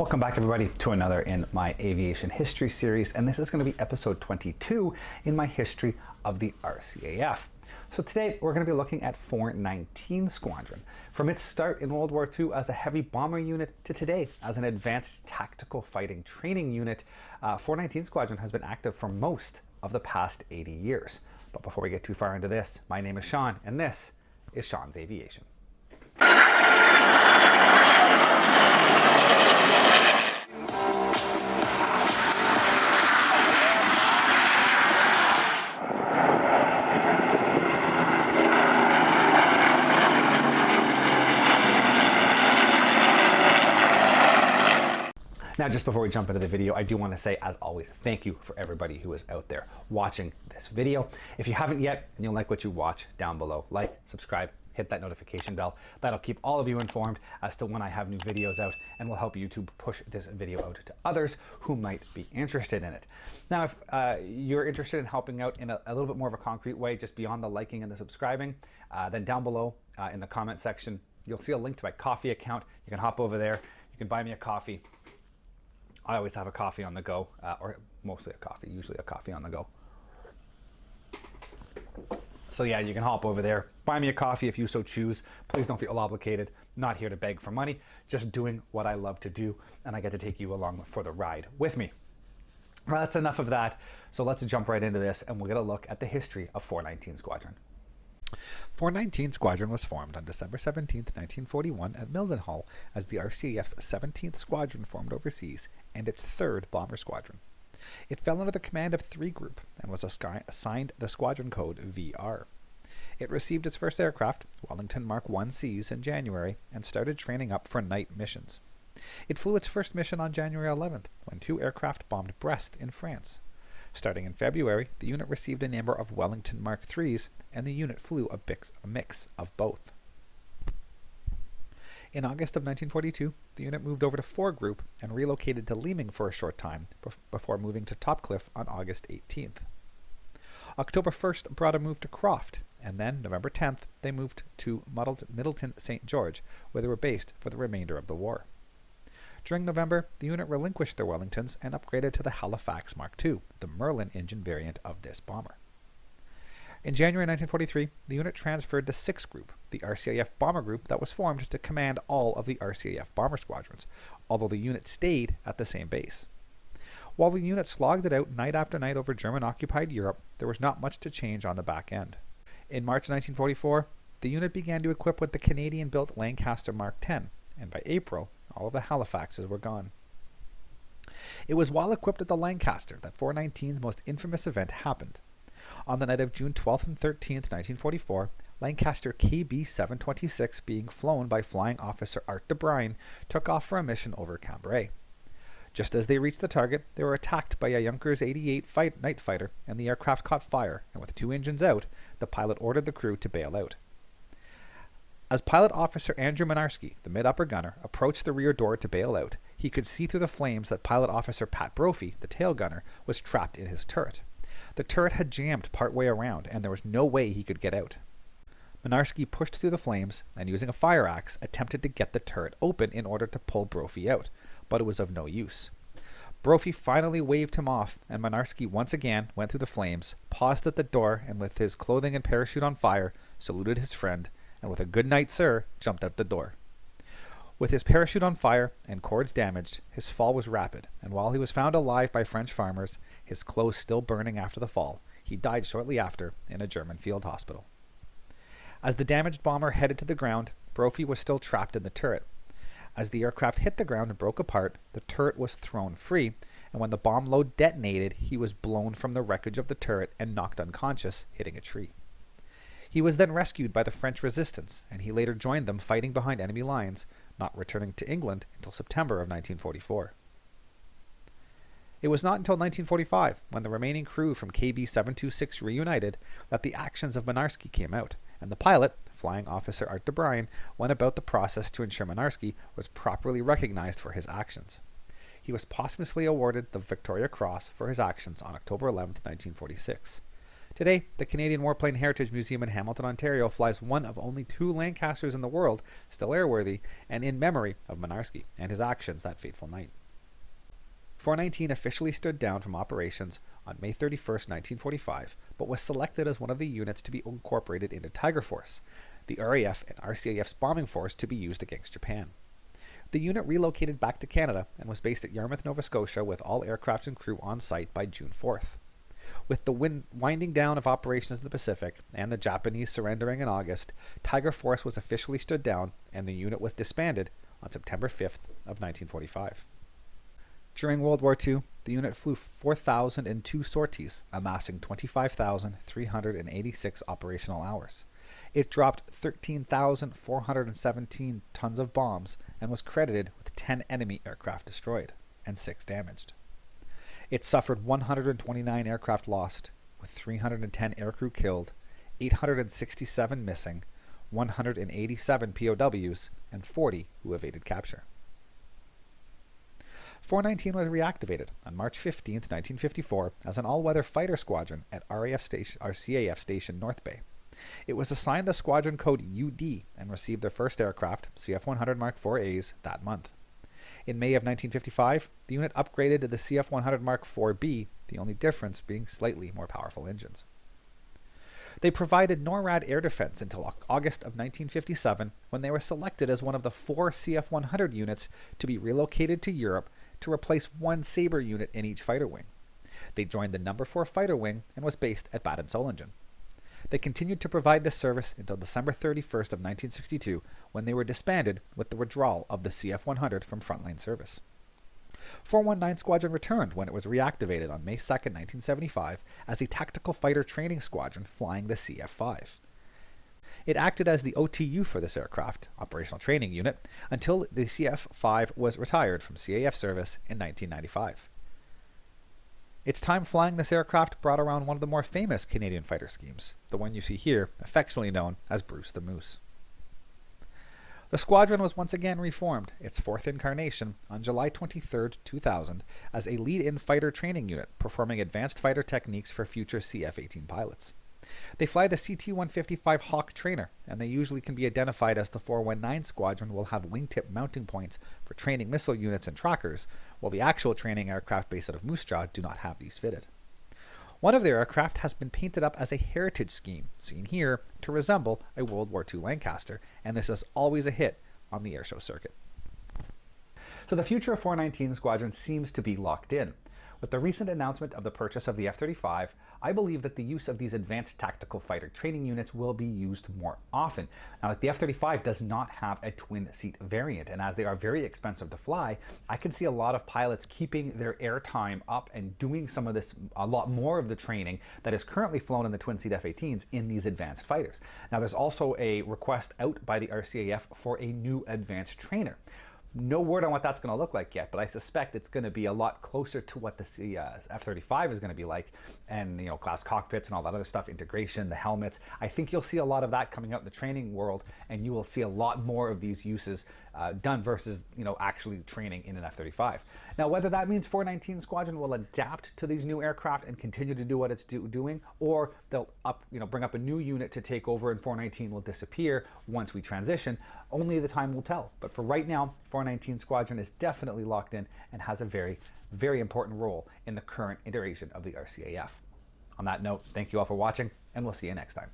Welcome back everybody to another in my aviation history series, and this is going to be episode 22 in my history of the RCAF. So today we're going to be looking at 419 Squadron, from its start in World War II as a heavy bomber unit to today as an advanced tactical fighting training unit. 419 Squadron has been active for most of the past 80 years. But before we get too far into this, my name is Sean, and this is Sean's Aviation. Now, just before we jump into the video, I do want to say, as always, thank you for everybody who is out there watching this video. If you haven't yet and you like what you watch, down below, like, subscribe, hit that notification bell. That'll keep all of you informed as to when I have new videos out and will help YouTube push this video out to others who might be interested in it. Now, if you're interested in helping out in a little bit more of a concrete way, just beyond the liking and the subscribing, then down below in the comment section, you'll see a link to my coffee account. You can hop over there. You can buy me a coffee. I always have a coffee on the go, or mostly a coffee, usually a coffee on the go. So yeah, you can hop over there, buy me a coffee if you so choose. Please don't feel obligated. Not here to beg for money, just doing what I love to do, and I get to take you along for the ride with me. Well, that's enough of that. So let's jump right into this, and we'll get a look at the history of 419 Squadron. 419 Squadron was formed on December 17, 1941 at Mildenhall as the RCAF's 17th Squadron formed overseas and its 3rd Bomber Squadron. It fell under the command of 3 Group and was assigned the squadron code VR. It received its first aircraft, Wellington Mark 1Cs, in January and started training up for night missions. It flew its first mission on January 11th when 2 aircraft bombed Brest in France. Starting in February, the unit received a number of Wellington Mark IIIs, and the unit flew a mix of both. In August of 1942, the unit moved over to 4 Group and relocated to Leeming for a short time before moving to Topcliffe on August 18th. October 1st brought a move to Croft, and then November 10th they moved to Middleton St. George, where they were based for the remainder of the war. During November, the unit relinquished their Wellingtons and upgraded to the Halifax Mark II, the Merlin engine variant of this bomber. In January 1943, the unit transferred to 6 Group, the RCAF bomber group that was formed to command all of the RCAF bomber squadrons, although the unit stayed at the same base. While the unit slogged it out night after night over German-occupied Europe, there was not much to change on the back end. In March 1944, the unit began to equip with the Canadian-built Lancaster Mark X, and by April, all of the Halifaxes were gone. It was while equipped at the Lancaster that 419's most infamous event happened. On the night of June 12th and 13th, 1944, Lancaster KB-726, being flown by Flying Officer Art de Bruyne, took off for a mission over Cambrai. Just as they reached the target, they were attacked by a Junkers 88 night fighter, and the aircraft caught fire, and with 2 engines out, the pilot ordered the crew to bail out. As Pilot Officer Andrew Mynarski, the mid-upper gunner, approached the rear door to bail out, he could see through the flames that Pilot Officer Pat Brophy, the tail gunner, was trapped in his turret. The turret had jammed partway around, and there was no way he could get out. Mynarski pushed through the flames, and using a fire axe, attempted to get the turret open in order to pull Brophy out, but it was of no use. Brophy finally waved him off, and Mynarski once again went through the flames, paused at the door, and with his clothing and parachute on fire, saluted his friend, and with a "good night, sir," jumped out the door. With his parachute on fire and cords damaged, his fall was rapid, and while he was found alive by French farmers, his clothes still burning after the fall, he died shortly after in a German field hospital. As the damaged bomber headed to the ground, Brophy was still trapped in the turret. As the aircraft hit the ground and broke apart, the turret was thrown free, and when the bomb load detonated, he was blown from the wreckage of the turret and knocked unconscious, hitting a tree. He was then rescued by the French resistance, and he later joined them fighting behind enemy lines, not returning to England until September of 1944. It was not until 1945, when the remaining crew from KB-726 reunited, that the actions of Mynarski came out, and the pilot, Flying Officer Art de Bruyne, went about the process to ensure Mynarski was properly recognized for his actions. He was posthumously awarded the Victoria Cross for his actions on October 11, 1946. Today, the Canadian Warplane Heritage Museum in Hamilton, Ontario flies one of only 2 Lancasters in the world still airworthy and in memory of Mynarski and his actions that fateful night. 419 officially stood down from operations on May 31, 1945, but was selected as one of the units to be incorporated into Tiger Force, the RAF and RCAF's bombing force to be used against Japan. The unit relocated back to Canada and was based at Yarmouth, Nova Scotia with all aircraft and crew on site by June 4th. With the winding down of operations in the Pacific and the Japanese surrendering in August, Tiger Force was officially stood down and the unit was disbanded on September 5th of 1945. During World War II, the unit flew 4,002 sorties, amassing 25,386 operational hours. It dropped 13,417 tons of bombs and was credited with 10 enemy aircraft destroyed and 6 damaged. It suffered 129 aircraft lost, with 310 aircrew killed, 867 missing, 187 POWs, and 40 who evaded capture. 419 was reactivated on March 15, 1954, as an all-weather fighter squadron at RCAF Station North Bay. It was assigned the squadron code UD and received their first aircraft, CF-100 Mark IV-As, that month. In May of 1955, the unit upgraded to the CF-100 Mark IV-B, the only difference being slightly more powerful engines. They provided NORAD air defense until August of 1957, when they were selected as one of the 4 CF-100 units to be relocated to Europe to replace 1 Sabre unit in each fighter wing. They joined the No. 4 Fighter Wing and was based at Bad Solingen. They continued to provide this service until December 31st of 1962, when they were disbanded with the withdrawal of the CF-100 from frontline service. 419 Squadron returned when it was reactivated on May 2, 1975, as a tactical fighter training squadron flying the CF-5. It acted as the OTU for this aircraft, Operational Training Unit, until the CF-5 was retired from CAF service in 1995. Its time flying this aircraft brought around one of the more famous Canadian fighter schemes, the one you see here, affectionately known as Bruce the Moose. The squadron was once again reformed, its 4th incarnation, on July 23, 2000, as a lead-in fighter training unit performing advanced fighter techniques for future CF-18 pilots. They fly the CT-155 Hawk trainer, and they usually can be identified as the 419 Squadron will have wingtip mounting points for training missile units and trackers, while the actual training aircraft based out of Moose Jaw do not have these fitted. One of their aircraft has been painted up as a heritage scheme, seen here, to resemble a World War II Lancaster, and this is always a hit on the airshow circuit. So the future of 419 Squadron seems to be locked in. With the recent announcement of the purchase of the F-35, I believe that the use of these advanced tactical fighter training units will be used more often. Now, like the F-35 does not have a twin-seat variant, and as they are very expensive to fly, I can see a lot of pilots keeping their airtime up and doing some of this, a lot more of the training that is currently flown in the twin-seat F-18s in these advanced fighters. Now, there's also a request out by the RCAF for a new advanced trainer. No word on what that's going to look like yet, but I suspect it's going to be a lot closer to what the F-35 is going to be like, and glass cockpits and all that other stuff, integration, the helmets. I think you'll see a lot of that coming out in the training world, and you will see a lot more of these uses done versus actually training in an F-35. Now, whether that means 419 Squadron will adapt to these new aircraft and continue to do what it's doing, or they'll bring up a new unit to take over and 419 will disappear once we transition, only the time will tell. But for right now, 419 Squadron is definitely locked in and has a very, very important role in the current iteration of the RCAF. On that note, thank you all for watching, and we'll see you next time.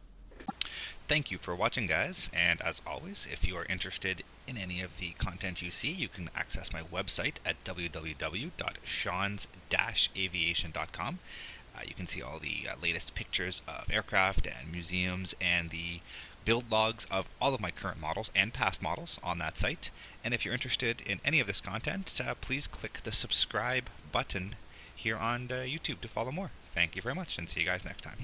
Thank you for watching, guys, and as always, if you are interested in any of the content you see, you can access my website at www.seans-aviation.com. You can see all the latest pictures of aircraft and museums and the build logs of all of my current models and past models on that site. And if you're interested in any of this content, please click the subscribe button here on YouTube to follow more. Thank you very much, and see you guys next time.